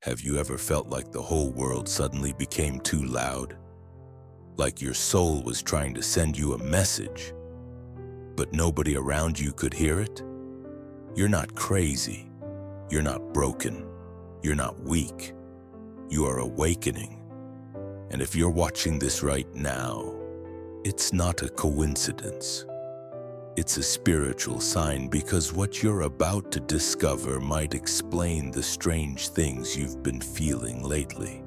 Have you ever felt like the whole world suddenly became too loud? Like your soul was trying to send you a message, but nobody around you could hear it? You're not crazy. You're not broken. You're not weak. You are awakening. And if you're watching this right now, it's not a coincidence. It's a spiritual sign, because what you're about to discover might explain the strange things you've been feeling lately.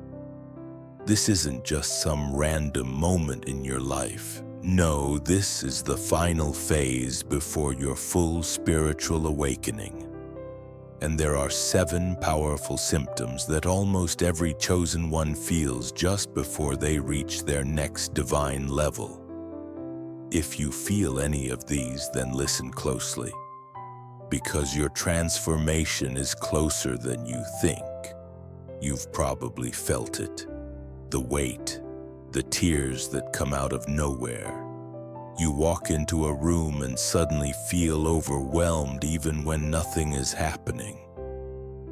This isn't just some random moment in your life. No, this is the final phase before your full spiritual awakening. And there are 7 powerful symptoms that almost every chosen one feels just before they reach their next divine level. If you feel any of these, then listen closely, because your transformation is closer than you think. You've probably felt it. The weight, the tears that come out of nowhere. You walk into a room and suddenly feel overwhelmed even when nothing is happening.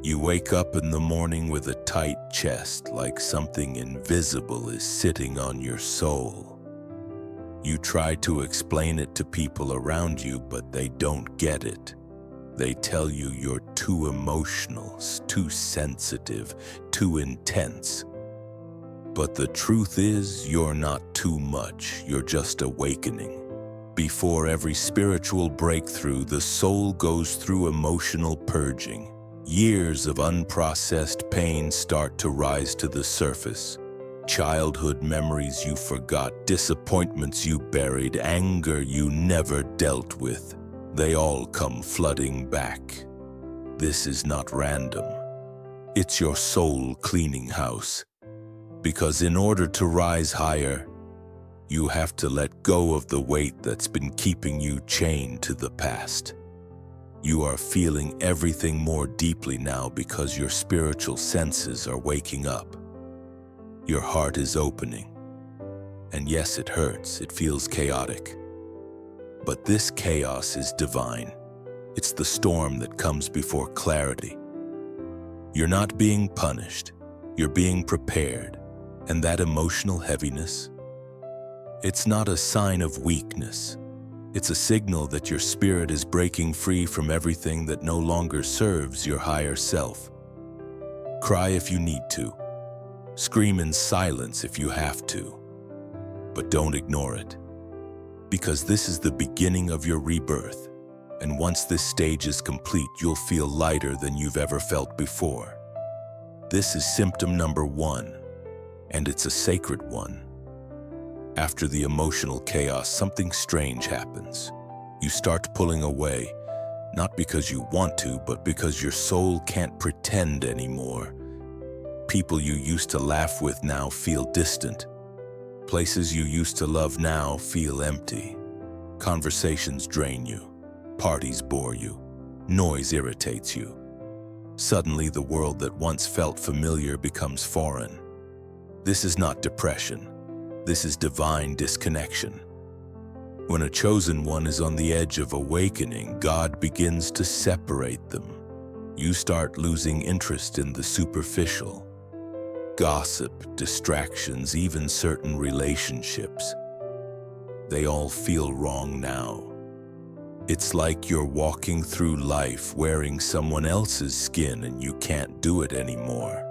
You wake up in the morning with a tight chest, like something invisible is sitting on your soul. You try to explain it to people around you, but they don't get it. They tell you you're too emotional, too sensitive, too intense. But the truth is, you're not too much, you're just awakening. Before every spiritual breakthrough, the soul goes through emotional purging. Years of unprocessed pain start to rise to the surface. Childhood memories you forgot, disappointments you buried, anger you never dealt with. They all come flooding back. This is not random. It's your soul cleaning house. Because in order to rise higher, you have to let go of the weight that's been keeping you chained to the past. You are feeling everything more deeply now because your spiritual senses are waking up. Your heart is opening. And yes, it hurts, it feels chaotic. But this chaos is divine. It's the storm that comes before clarity. You're not being punished, you're being prepared. And that emotional heaviness, it's not a sign of weakness. It's a signal that your spirit is breaking free from everything that no longer serves your higher self. Cry if you need to. Scream in silence if you have to. But don't ignore it. Because this is the beginning of your rebirth. And once this stage is complete, you'll feel lighter than you've ever felt before. This is symptom number 1. And it's a sacred one. After the emotional chaos, something strange happens. You start pulling away, not because you want to, but because your soul can't pretend anymore. People you used to laugh with now feel distant. Places you used to love now feel empty. Conversations drain you. Parties bore you. Noise irritates you. Suddenly, the world that once felt familiar becomes foreign. This is not depression. This is divine disconnection. When a chosen one is on the edge of awakening, God begins to separate them. You start losing interest in the superficial. Gossip, distractions, even certain relationships. They all feel wrong now. It's like you're walking through life wearing someone else's skin and you can't do it anymore.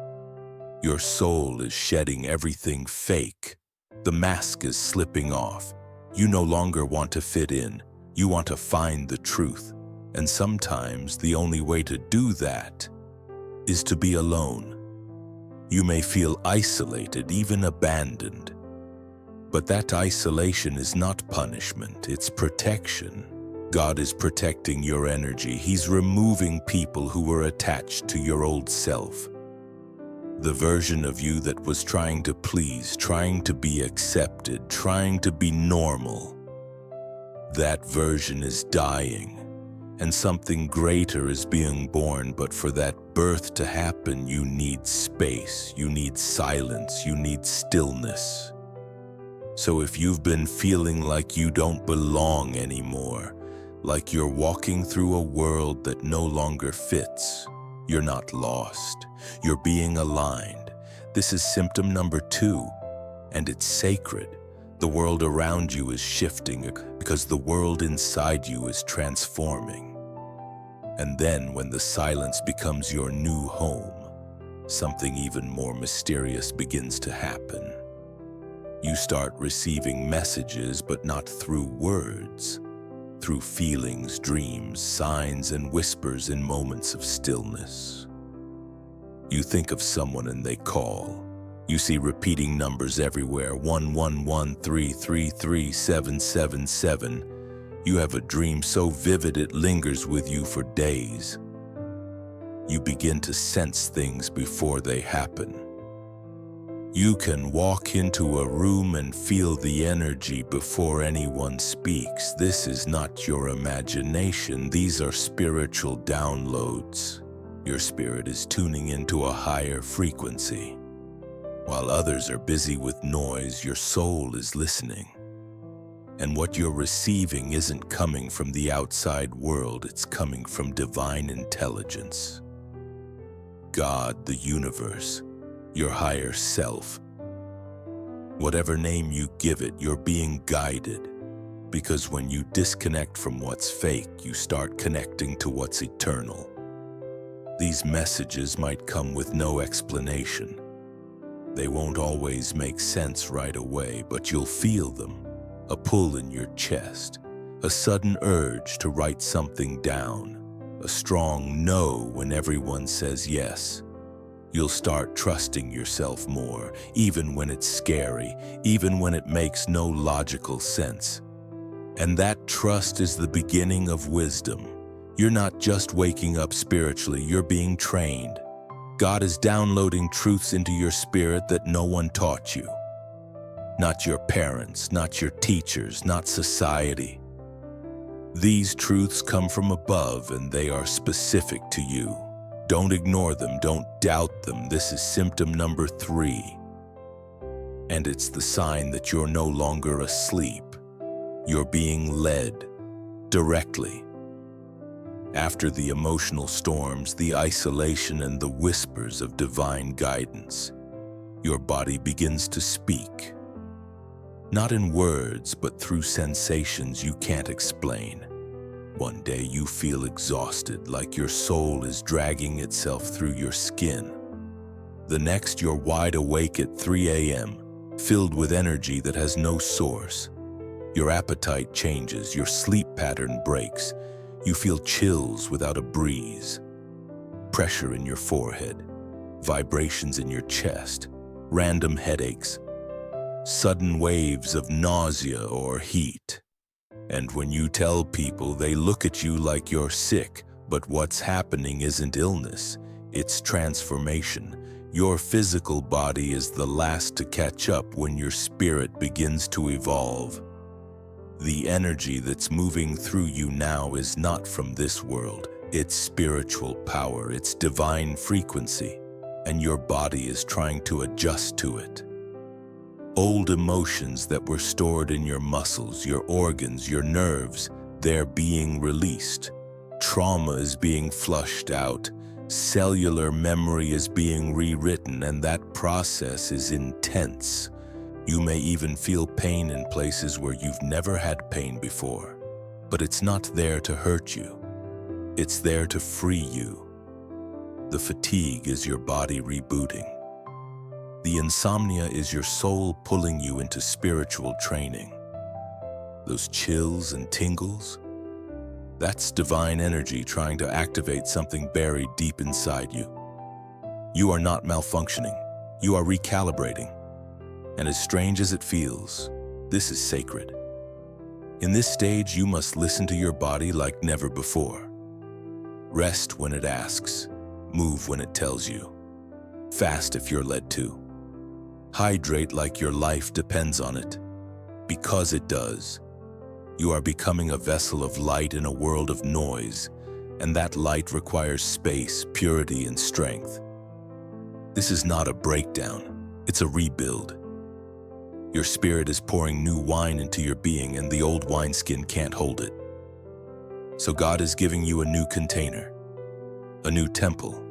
Your soul is shedding everything fake. The mask is slipping off. You no longer want to fit in. You want to find the truth. And sometimes the only way to do that is to be alone. You may feel isolated, even abandoned. But that isolation is not punishment, it's protection. God is protecting your energy. He's removing people who were attached to your old self. The version of you that was trying to please, trying to be accepted, trying to be normal. That version is dying, and something greater is being born. But for that birth to happen, you need space, you need silence, you need stillness. So if you've been feeling like you don't belong anymore, like you're walking through a world that no longer fits, You're not lost. You're being aligned. This is symptom number 2, and it's sacred. The world around you is shifting because the world inside you is transforming. And then when the silence becomes your new home, something even more mysterious begins to happen. You start receiving messages, but not through words, through feelings, dreams, signs, and whispers in moments of stillness. You think of someone and they call. You see repeating numbers everywhere, 111333777. You have a dream so vivid it lingers with you for days. You begin to sense things before they happen. You can walk into a room and feel the energy before anyone speaks. This is not your imagination. These are spiritual downloads. Your spirit is tuning into a higher frequency. While others are busy with noise, your soul is listening. And what you're receiving isn't coming from the outside world, it's coming from divine intelligence. God, the universe, your higher self. Whatever name you give it, you're being guided. Because when you disconnect from what's fake, you start connecting to what's eternal. These messages might come with no explanation. They won't always make sense right away, but you'll feel them. A pull in your chest, a sudden urge to write something down, a strong no when everyone says yes. You'll start trusting yourself more, even when it's scary, even when it makes no logical sense. And that trust is the beginning of wisdom. You're not just waking up spiritually, you're being trained. God is downloading truths into your spirit that no one taught you. Not your parents, not your teachers, not society. These truths come from above and they are specific to you. Don't ignore them, don't doubt them. This is symptom number 3. And it's the sign that you're no longer asleep. You're being led directly. After the emotional storms, the isolation, and the whispers of divine guidance, your body begins to speak. Not in words, but through sensations you can't explain. One day you feel exhausted, like your soul is dragging itself through your skin. The next you're wide awake at 3 a.m., filled with energy that has no source. Your appetite changes, your sleep pattern breaks. You feel chills without a breeze, pressure in your forehead, vibrations in your chest, random headaches, sudden waves of nausea or heat. And when you tell people, they look at you like you're sick, but what's happening isn't illness, it's transformation. Your physical body is the last to catch up when your spirit begins to evolve. The energy that's moving through you now is not from this world. It's spiritual power, it's divine frequency, and your body is trying to adjust to it. Old emotions that were stored in your muscles, your organs, your nerves, they're being released. Trauma is being flushed out. Cellular memory is being rewritten, and that process is intense. You may even feel pain in places where you've never had pain before. But it's not there to hurt you. It's there to free you. The fatigue is your body rebooting. The insomnia is your soul pulling you into spiritual training. Those chills and tingles, that's divine energy trying to activate something buried deep inside you. You are not malfunctioning. You are recalibrating. And as strange as it feels, this is sacred. In this stage, you must listen to your body like never before. Rest when it asks. Move when it tells you. Fast if you're led to. Hydrate like your life depends on it. Because it does. You are becoming a vessel of light in a world of noise, and that light requires space, purity, and strength. This is not a breakdown, it's a rebuild. Your spirit is pouring new wine into your being, and the old wineskin can't hold it. So God is giving you a new container, a new temple,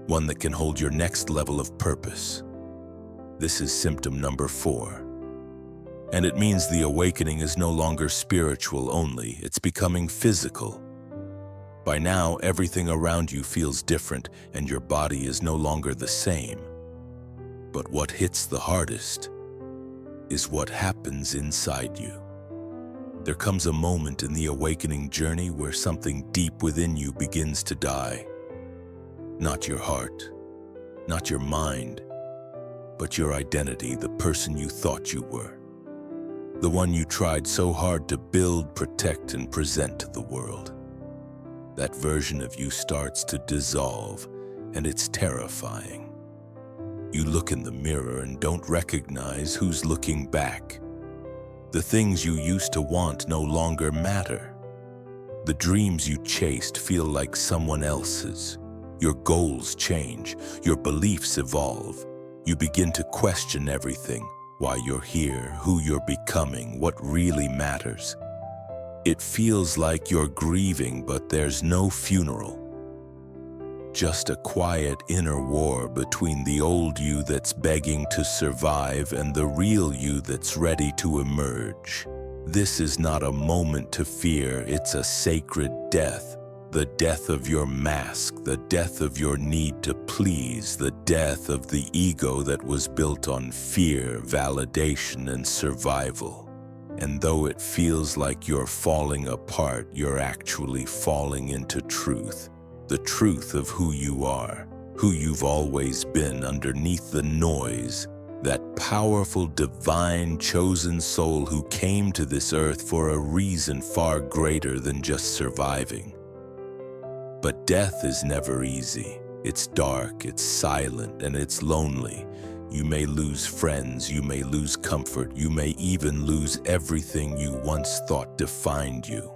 one that can hold your next level of purpose. This is symptom number 4. And it means the awakening is no longer spiritual only, it's becoming physical. By now, everything around you feels different and your body is no longer the same. But what hits the hardest is what happens inside you. There comes a moment in the awakening journey where something deep within you begins to die. Not your heart, not your mind, but your identity, the person you thought you were. The one you tried so hard to build, protect, and present to the world. That version of you starts to dissolve, and it's terrifying. You look in the mirror and don't recognize who's looking back. The things you used to want no longer matter. The dreams you chased feel like someone else's. Your goals change, your beliefs evolve. You begin to question everything. Why you're here, who you're becoming, what really matters. It feels like you're grieving, but there's no funeral. Just a quiet inner war between the old you that's begging to survive and the real you that's ready to emerge. This is not a moment to fear, it's a sacred death. The death of your mask, the death of your need to please, the death of the ego that was built on fear, validation, and survival. And though it feels like you're falling apart, you're actually falling into truth. The truth of who you are, who you've always been underneath the noise. That powerful, divine, chosen soul who came to this earth for a reason far greater than just surviving. But death is never easy. It's dark, it's silent, and it's lonely. You may lose friends, you may lose comfort, you may even lose everything you once thought defined you.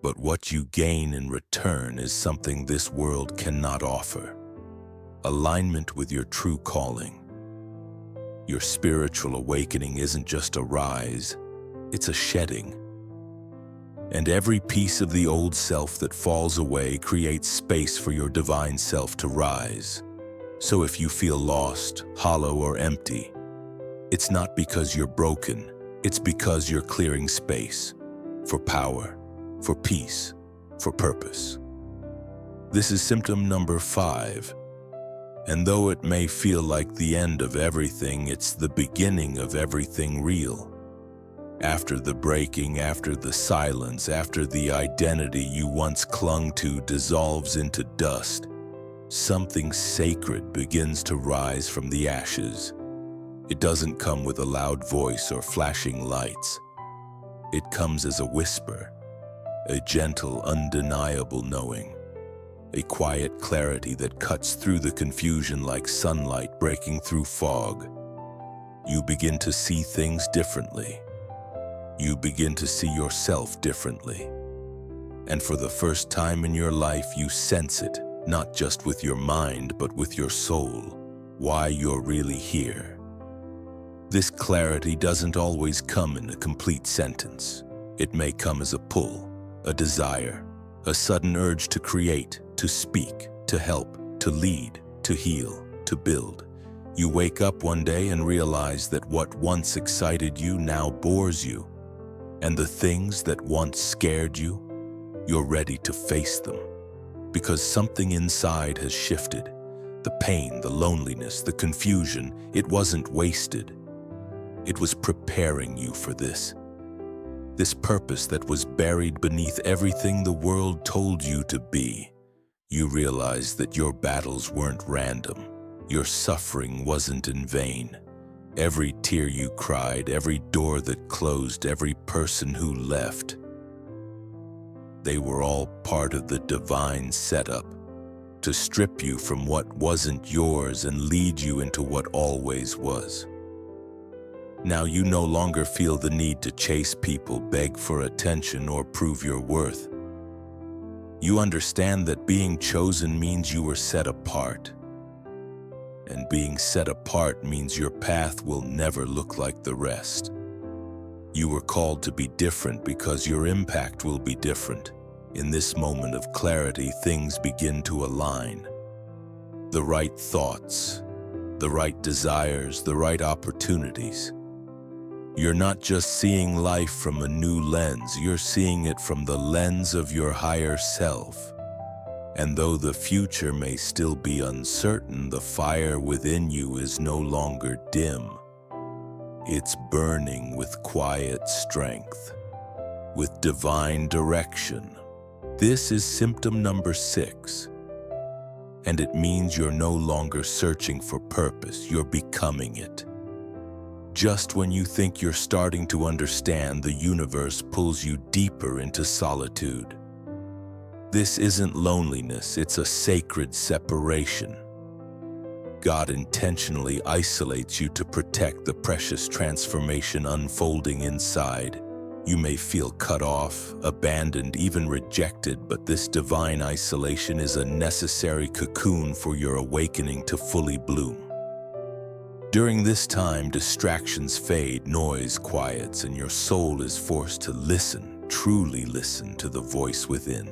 But what you gain in return is something this world cannot offer. Alignment with your true calling. Your spiritual awakening isn't just a rise, it's a shedding. And every piece of the old self that falls away creates space for your divine self to rise. So if you feel lost, hollow, or empty, it's not because you're broken, it's because you're clearing space for power, for peace, for purpose. This is symptom number 5. And though it may feel like the end of everything, it's the beginning of everything real. After the breaking, after the silence, after the identity you once clung to dissolves into dust, something sacred begins to rise from the ashes. It doesn't come with a loud voice or flashing lights. It comes as a whisper, a gentle, undeniable knowing, a quiet clarity that cuts through the confusion like sunlight breaking through fog. You begin to see things differently. You begin to see yourself differently. And for the first time in your life, you sense it, not just with your mind, but with your soul, why you're really here. This clarity doesn't always come in a complete sentence. It may come as a pull, a desire, a sudden urge to create, to speak, to help, to lead, to heal, to build. You wake up one day and realize that what once excited you now bores you. And the things that once scared you, you're ready to face them. Because something inside has shifted. The pain, the loneliness, the confusion, it wasn't wasted. It was preparing you for this. This purpose that was buried beneath everything the world told you to be. You realized that your battles weren't random. Your suffering wasn't in vain. Every tear you cried, every door that closed, every person who left, they were all part of the divine setup to strip you from what wasn't yours and lead you into what always was. Now you no longer feel the need to chase people, beg for attention, or prove your worth. You understand that being chosen means you were set apart. And being set apart means your path will never look like the rest. You were called to be different because your impact will be different. In this moment of clarity, things begin to align. the right thoughts, the right desires, the right opportunities. You're not just seeing life from a new lens, you're seeing it from the lens of your higher self. And though the future may still be uncertain, the fire within you is no longer dim. It's burning with quiet strength, with divine direction. This is symptom number 6. And it means you're no longer searching for purpose, you're becoming it. Just when you think you're starting to understand, the universe pulls you deeper into solitude. This isn't loneliness, it's a sacred separation. God intentionally isolates you to protect the precious transformation unfolding inside. You may feel cut off, abandoned, even rejected, but this divine isolation is a necessary cocoon for your awakening to fully bloom. During this time, distractions fade, noise quiets, and your soul is forced to listen, truly listen to the voice within.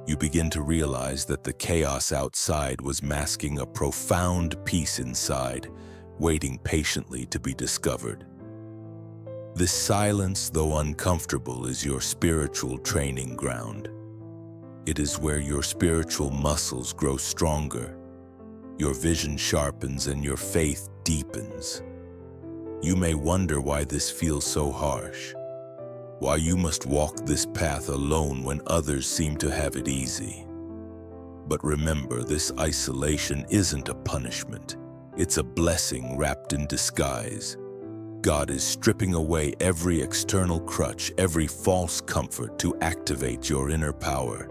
You begin to realize that the chaos outside was masking a profound peace inside, waiting patiently to be discovered. This silence, though uncomfortable, is your spiritual training ground. It is where your spiritual muscles grow stronger, your vision sharpens, and your faith deepens. You may wonder why this feels so harsh, why you must walk this path alone when others seem to have it easy. But remember, this isolation isn't a punishment. It's a blessing wrapped in disguise. God is stripping away every external crutch, every false comfort to activate your inner power.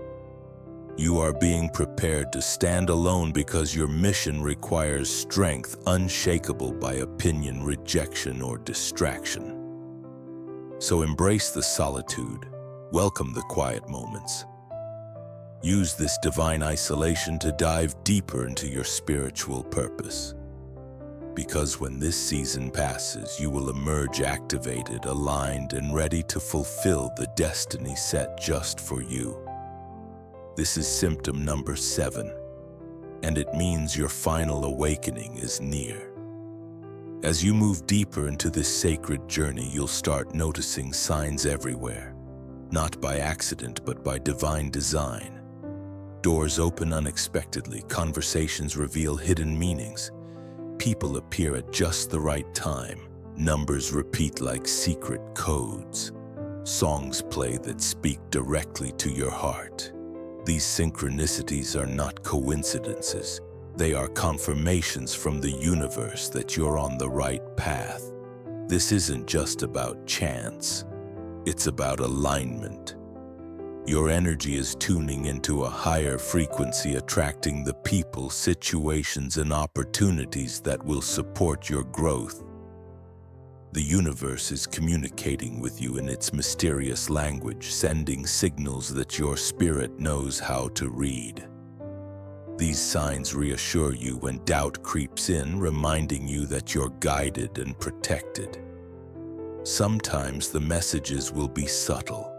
You are being prepared to stand alone because your mission requires strength unshakable by opinion, rejection, or distraction. So embrace the solitude, welcome the quiet moments. Use this divine isolation to dive deeper into your spiritual purpose. Because when this season passes, you will emerge activated, aligned, and ready to fulfill the destiny set just for you. This is symptom number 7, and it means your final awakening is near. As you move deeper into this sacred journey, you'll start noticing signs everywhere, not by accident, but by divine design. Doors open unexpectedly, conversations reveal hidden meanings, people appear at just the right time, numbers repeat like secret codes, songs play that speak directly to your heart. These synchronicities are not coincidences. They are confirmations from the universe that you're on the right path. This isn't just about chance. It's about alignment. Your energy is tuning into a higher frequency, attracting the people, situations, and opportunities that will support your growth. The universe is communicating with you in its mysterious language, sending signals that your spirit knows how to read. These signs reassure you when doubt creeps in, reminding you that you're guided and protected. Sometimes the messages will be subtle,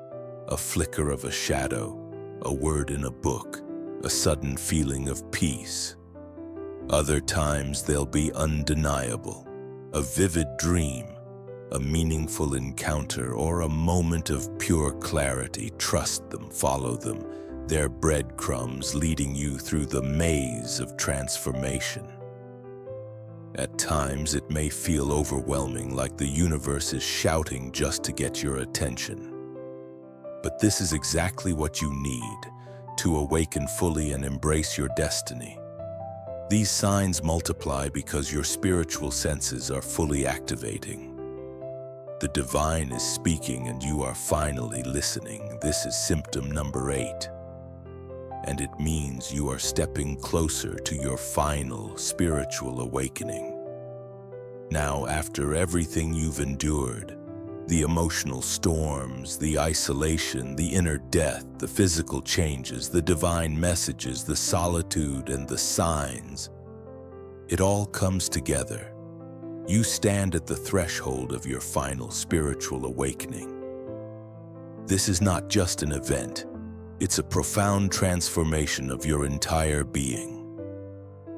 a flicker of a shadow, a word in a book, a sudden feeling of peace. Other times they'll be undeniable, a vivid dream, a meaningful encounter, or a moment of pure clarity. Trust them, follow them. They're breadcrumbs leading you through the maze of transformation. At times it may feel overwhelming, like the universe is shouting just to get your attention. But this is exactly what you need to awaken fully and embrace your destiny. These signs multiply because your spiritual senses are fully activating. The divine is speaking and you are finally listening. This is symptom number 8. And it means you are stepping closer to your final spiritual awakening. Now, after everything you've endured, the emotional storms, the isolation, the inner death, the physical changes, the divine messages, the solitude, and the signs, it all comes together. You stand at the threshold of your final spiritual awakening. This is not just an event. It's a profound transformation of your entire being.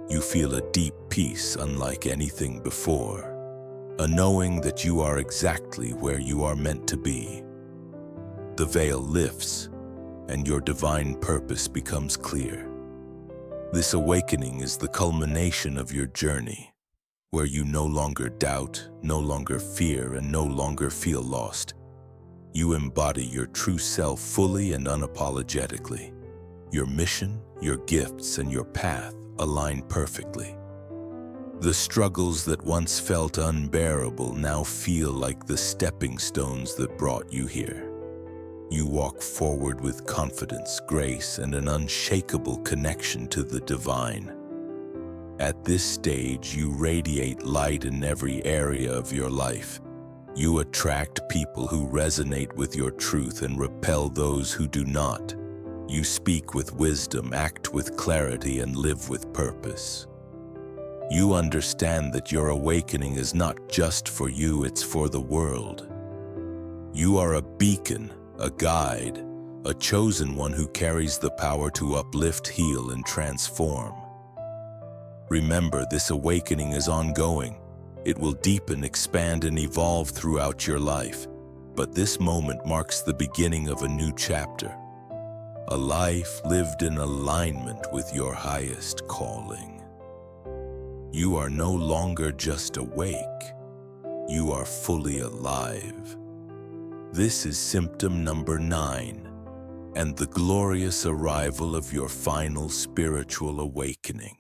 You feel a deep peace unlike anything before, a knowing that you are exactly where you are meant to be. The veil lifts, and your divine purpose becomes clear. This awakening is the culmination of your journey, where you no longer doubt, no longer fear, and no longer feel lost. You embody your true self fully and unapologetically. Your mission, your gifts, and your path align perfectly. The struggles that once felt unbearable now feel like the stepping stones that brought you here. You walk forward with confidence, grace, and an unshakable connection to the divine. At this stage, you radiate light in every area of your life. You attract people who resonate with your truth and repel those who do not. You speak with wisdom, act with clarity, and live with purpose. You understand that your awakening is not just for you, it's for the world. You are a beacon, a guide, a chosen one who carries the power to uplift, heal, and transform. Remember, this awakening is ongoing. It will deepen, expand, and evolve throughout your life. But this moment marks the beginning of a new chapter, a life lived in alignment with your highest calling. You are no longer just awake. You are fully alive. This is symptom number 9, and the glorious arrival of your final spiritual awakening.